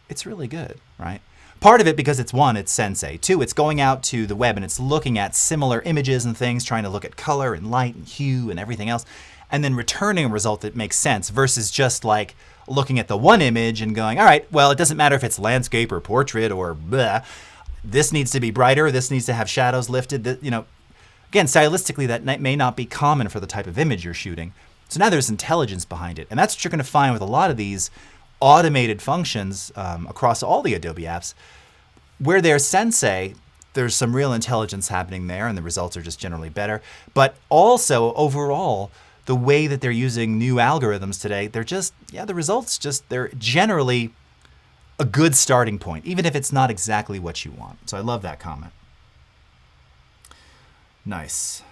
It's really good, right? Part of it because it's one, it's Sensei. Two, it's going out to the web and it's looking at similar images and things, trying to look at color and light and hue and everything else, and then returning a result that makes sense versus just like looking at the one image and going, all right, well, it doesn't matter if it's landscape or portrait or blah. This needs to be brighter. This needs to have shadows lifted, you know. Again, stylistically, that may not be common for the type of image you're shooting. So now there's intelligence behind it. And that's what you're going to find with a lot of these automated functions across all the Adobe apps. Where there's Sensei, there's some real intelligence happening there, and the results are just generally better. But also, overall, the way that they're using new algorithms today, they're just, yeah, the results just, they're generally a good starting point, even if it's not exactly what you want. So I love that comment. Nice.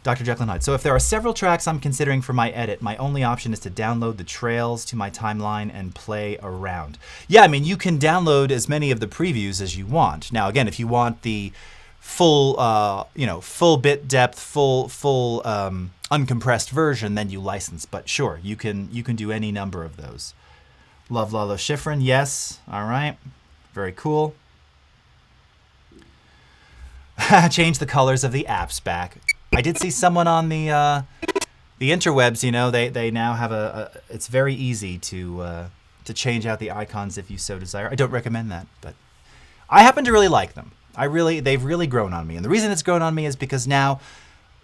Dr. Jekyll and Hyde. So if there are several tracks I'm considering for my edit, my only option is to download the trails to my timeline and play around. Yeah, I mean, you can download as many of the previews as you want. Now, again, if you want the full, full bit depth, full uncompressed version, then you license. But sure, you can do any number of those. Love Lalo Schifrin. Yes. All right. Very cool. Change the colors of the apps back. I did see someone on the interwebs, you know, they now have it's very easy to change out the icons if you so desire. I don't recommend that, but I happen to really like them. They've really grown on me. And the reason it's grown on me is because now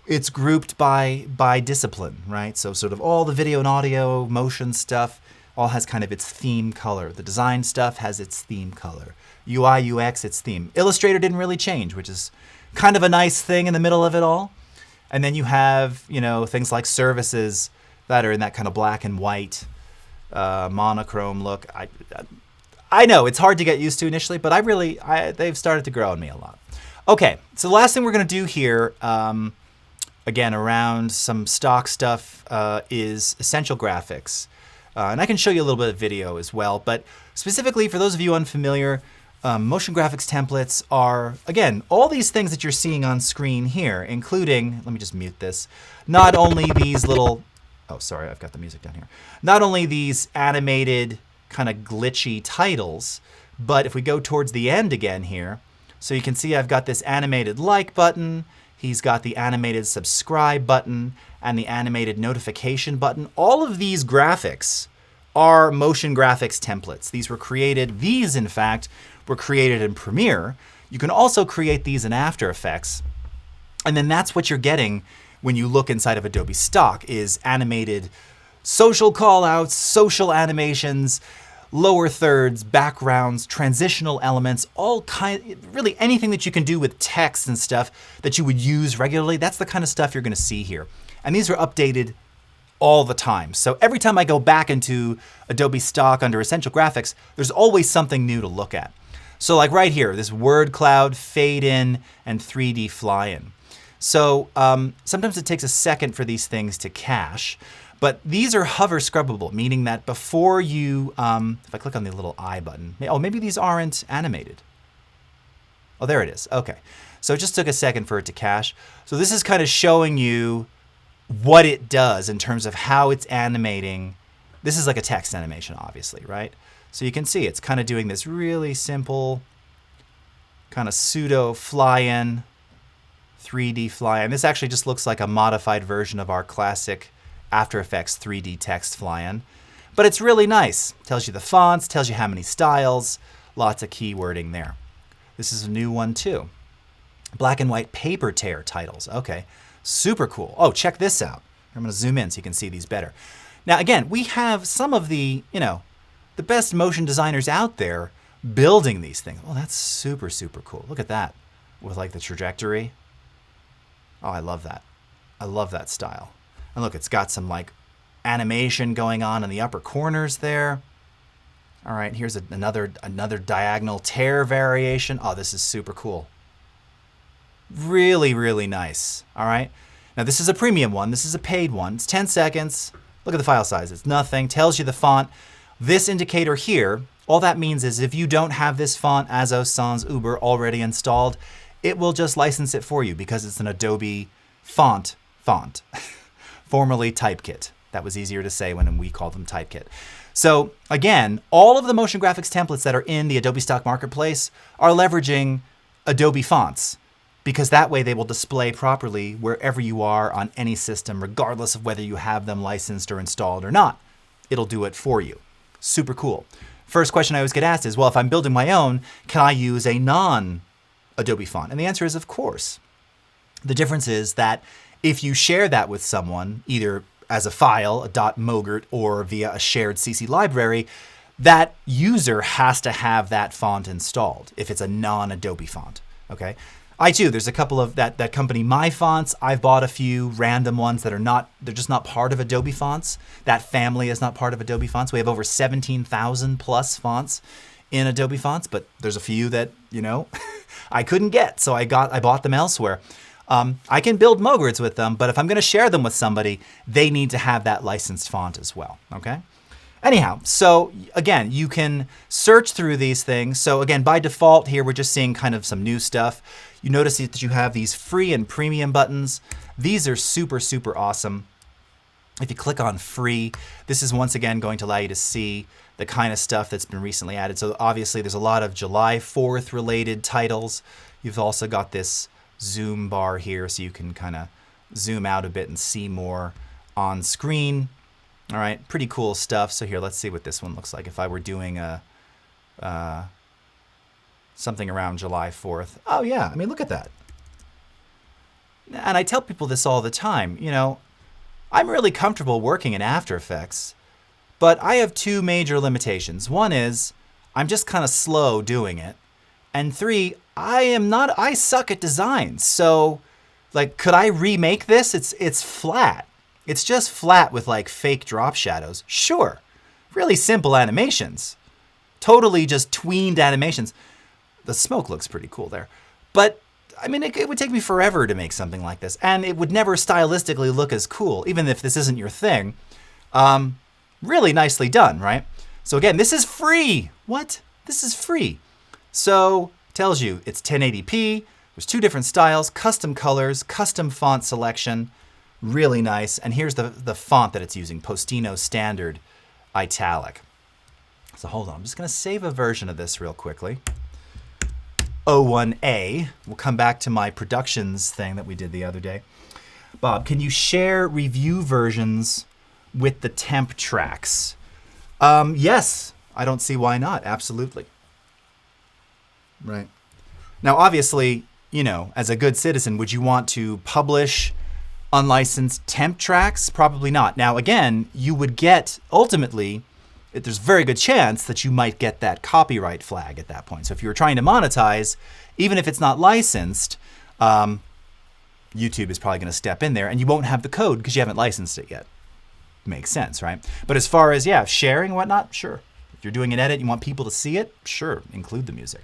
it's grouped by discipline, right? So sort of all the video and audio, motion stuff, all has kind of its theme color. The design stuff has its theme color. UI, UX, its theme. Illustrator didn't really change, which is kind of a nice thing in the middle of it all. And then you have, you know, things like services that are in that kind of black and white monochrome look. I know it's hard to get used to initially, but they've started to grow on me a lot. Okay, so the last thing we're going to do here, again, around some stock stuff, is essential graphics. And I can show you a little bit of video as well, but specifically for those of you unfamiliar, motion graphics templates are, again, all these things that you're seeing on screen here, including, let me just mute this, not only these little, oh, sorry, I've got the music down here, not only these animated kind of glitchy titles, but if we go towards the end again here, so you can see I've got this animated like button, he's got the animated subscribe button, and the animated notification button. All of these graphics are motion graphics templates. These in fact were created in Premiere. You can also create these in After Effects. And then that's what you're getting when you look inside of Adobe Stock, is animated social callouts, social animations, lower thirds, backgrounds, transitional elements, really anything that you can do with text and stuff that you would use regularly. That's the kind of stuff you're going to see here. And these are updated all the time. So every time I go back into Adobe Stock under Essential Graphics, there's always something new to look at. So like right here, this word cloud, fade in, and 3D fly in. So sometimes it takes a second for these things to cache, but these are hover scrubbable, meaning that before you, if I click on the little I button, maybe these aren't animated. Oh, there it is. Okay. So it just took a second for it to cache. So this is kind of showing you what it does in terms of how it's animating. This is like a text animation, obviously, right? So you can see it's kind of doing this really simple kind of pseudo fly-in, 3D fly-in. This actually just looks like a modified version of our classic After Effects 3D text fly-in. But it's really nice. Tells you the fonts, tells you how many styles, lots of keywording there. This is a new one too. Black and white paper tear titles. Okay, super cool. Oh, check this out. I'm going to zoom in so you can see these better. Now, again, we have some of the, the best motion designers out there building these things. Oh, that's super, super cool. Look at that with like the trajectory. Oh, I love that. I love that style. And look, it's got some like animation going on in the upper corners there. All right, here's another diagonal tear variation. Oh, this is super cool. Really, really nice. All right. Now this is a premium one. This is a paid one. It's 10 seconds. Look at the file size. It's nothing. Tells you the font. This indicator here, all that means is if you don't have this font, Azo Sans Uber, already installed, it will just license it for you because it's an Adobe font. Formerly Typekit. That was easier to say when we called them Typekit. So again, all of the motion graphics templates that are in the Adobe Stock Marketplace are leveraging Adobe fonts, because that way they will display properly wherever you are on any system, regardless of whether you have them licensed or installed or not. It'll do it for you. Super cool. First question I always get asked is, well, if I'm building my own, can I use a non-Adobe font? And the answer is, of course. The difference is that if you share that with someone, either as a file, a .mogert, or via a shared CC library, that user has to have that font installed if it's a non-Adobe font, okay? I too, there's a couple of that company, My Fonts. I've bought a few random ones that are they're just not part of Adobe fonts. That family is not part of Adobe fonts. We have over 17,000 plus fonts in Adobe fonts, but there's a few that, I couldn't get, so I bought them elsewhere. I can build Mogerts with them, but if I'm going to share them with somebody, they need to have that licensed font as well, okay? Anyhow, so again, you can search through these things. So again, by default here, we're just seeing kind of some new stuff. You notice that you have these free and premium buttons. These are super, super awesome. If you click on free, this is once again going to allow you to see the kind of stuff that's been recently added. So obviously there's a lot of July 4th related titles. You've also got this zoom bar here so you can kind of zoom out a bit and see more on screen. All right, pretty cool stuff. So here, let's see what this one looks like. If I were doing a something around July 4th. Oh yeah, I mean, look at that. And I tell people this all the time, you know, I'm really comfortable working in After Effects, but I have two major limitations. One is I'm just kind of slow doing it. And three, I suck at design. So like, could I remake this? It's flat. It's just flat with like fake drop shadows. Sure, really simple animations. Totally just tweened animations. The smoke looks pretty cool there. But I mean, it would take me forever to make something like this. And it would never stylistically look as cool, even if this isn't your thing. Really nicely done, right? So again, this is free. What? This is free. So tells you it's 1080p. There's two different styles, custom colors, custom font selection. Really nice. And here's the font that it's using, Postino Standard Italic. So hold on, I'm just going to save a version of this real quickly. O1A. We'll come back to my productions thing that we did the other day. Bob, can you share review versions with the temp tracks? Yes, I don't see why not. Absolutely. Right. Now, obviously, you know, as a good citizen, would you want to publish unlicensed temp tracks? Probably not. Now, again, you would get, ultimately, there's a very good chance that you might get that copyright flag at that point. So if you were trying to monetize, even if it's not licensed, YouTube is probably going to step in there, and you won't have the code because you haven't licensed it yet. Makes sense, right? But as far as, yeah, sharing and whatnot, sure. If you're doing an edit, you want people to see it, sure, include the music.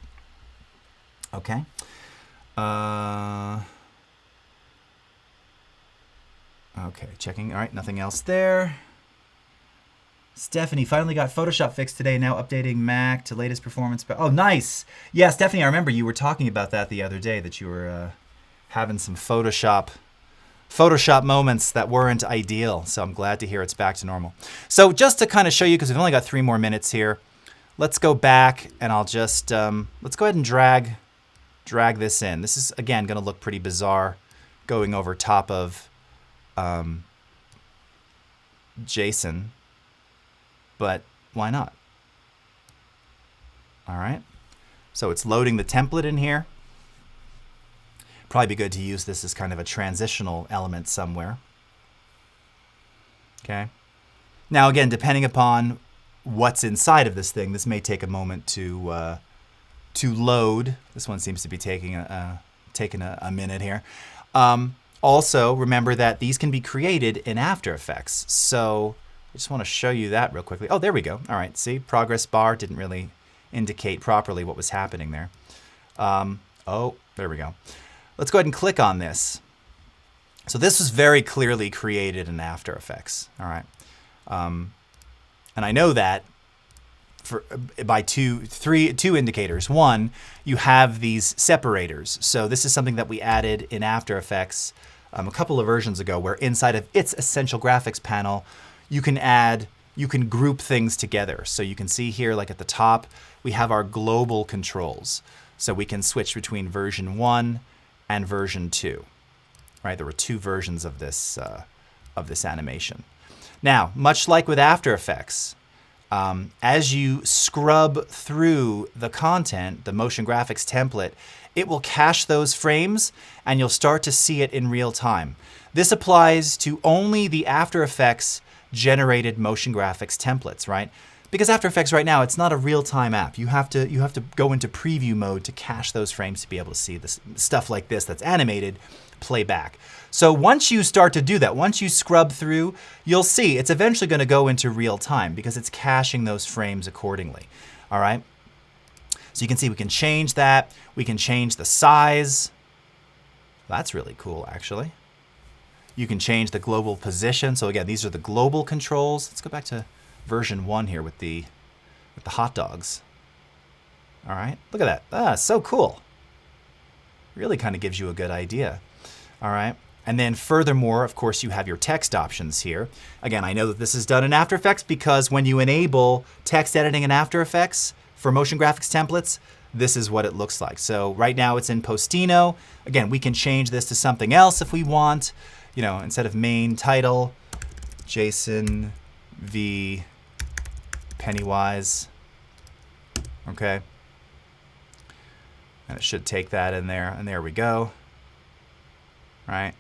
Okay. Okay, checking. All right, nothing else there. Stephanie finally got Photoshop fixed today, now updating Mac to latest performance. Oh, nice. Yeah, Stephanie, I remember you were talking about that the other day, that you were having some Photoshop moments that weren't ideal. So I'm glad to hear it's back to normal. So just to kind of show you, because we've only got 3 more minutes here, let's go back and I'll just, let's go ahead and drag this in. This is, again, going to look pretty bizarre going over top of JSON. But why not? All right. So it's loading the template in here. Probably be good to use this as kind of a transitional element somewhere. Okay. Now, again, depending upon what's inside of this thing, this may take a moment to load. This one seems to be taking a minute here. Also, remember that these can be created in After Effects. So I just want to show you that real quickly. Oh, there we go. All right, see, progress bar didn't really indicate properly what was happening there. Oh, there we go. Let's go ahead and click on this. So this was very clearly created in After Effects. All right, and I know that by two indicators. One, you have these separators. So this is something that we added in After Effects a couple of versions ago, where inside of its Essential Graphics panel, you can group things together. So you can see here, like at the top, we have our global controls. So we can switch between version 1 and version 2. Right? There were 2 versions of this animation. Now, much like with After Effects, as you scrub through the content, the motion graphics template, it will cache those frames and you'll start to see it in real time. This applies to only the After Effects generated motion graphics templates, right? Because After Effects right now, it's not a real-time app. You have to go into preview mode to cache those frames to be able to see this stuff like this that's animated play back. So once you start to do that, once you scrub through, you'll see it's eventually going to go into real time because it's caching those frames accordingly. All right. So you can see we can change that. We can change the size. That's really cool, actually. You can change the global position. So again, these are the global controls. Let's go back to version 1 here with the hot dogs. All right, look at that. Ah, so cool. Really kind of gives you a good idea. All right, and then furthermore, of course, you have your text options here. Again, I know that this is done in After Effects because when you enable text editing in After Effects for motion graphics templates, this is what it looks like. So right now it's in Postino. Again, we can change this to something else if we want. You know, instead of main title, Jason V. Pennywise. Okay. And it should take that in there, and there we go. Right?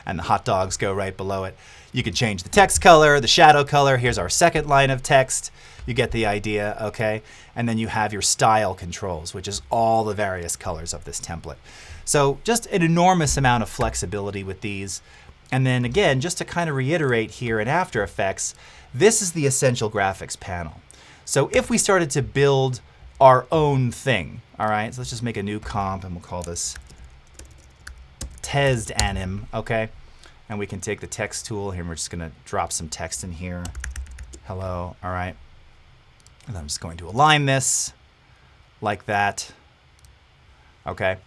And the hot dogs go right below it. You can change the text color, the shadow color. Here's our second line of text. You get the idea, okay? And then you have your style controls, which is all the various colors of this template. So just an enormous amount of flexibility with these. And then again, just to kind of reiterate here in After Effects, this is the Essential Graphics panel. So if we started to build our own thing, all right? So let's just make a new comp, and we'll call this Test Anim, okay? And we can take the text tool here, and we're just gonna drop some text in here. Hello, all right? And I'm just going to align this like that, okay?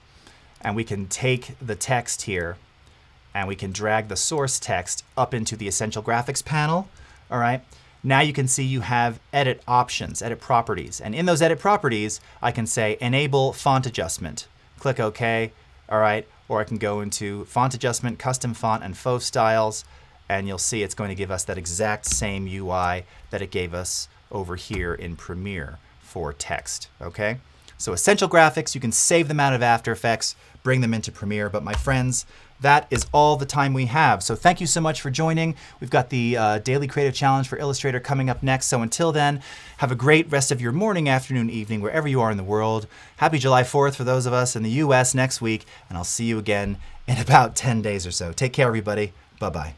And we can take the text here, and we can drag the source text up into the Essential Graphics panel, all right? Now you can see you have edit options, edit properties. And in those edit properties, I can say enable font adjustment. Click OK, all right? Or I can go into font adjustment, custom font, and faux styles, and you'll see it's going to give us that exact same UI that it gave us over here in Premiere for text, okay? So Essential Graphics, you can save them out of After Effects, bring them into Premiere, but my friends, that is all the time we have. So thank you so much for joining. We've got the Daily Creative Challenge for Illustrator coming up next. So until then, have a great rest of your morning, afternoon, evening, wherever you are in the world. Happy July 4th for those of us in the US next week, and I'll see you again in about 10 days or so. Take care, everybody. Bye-bye.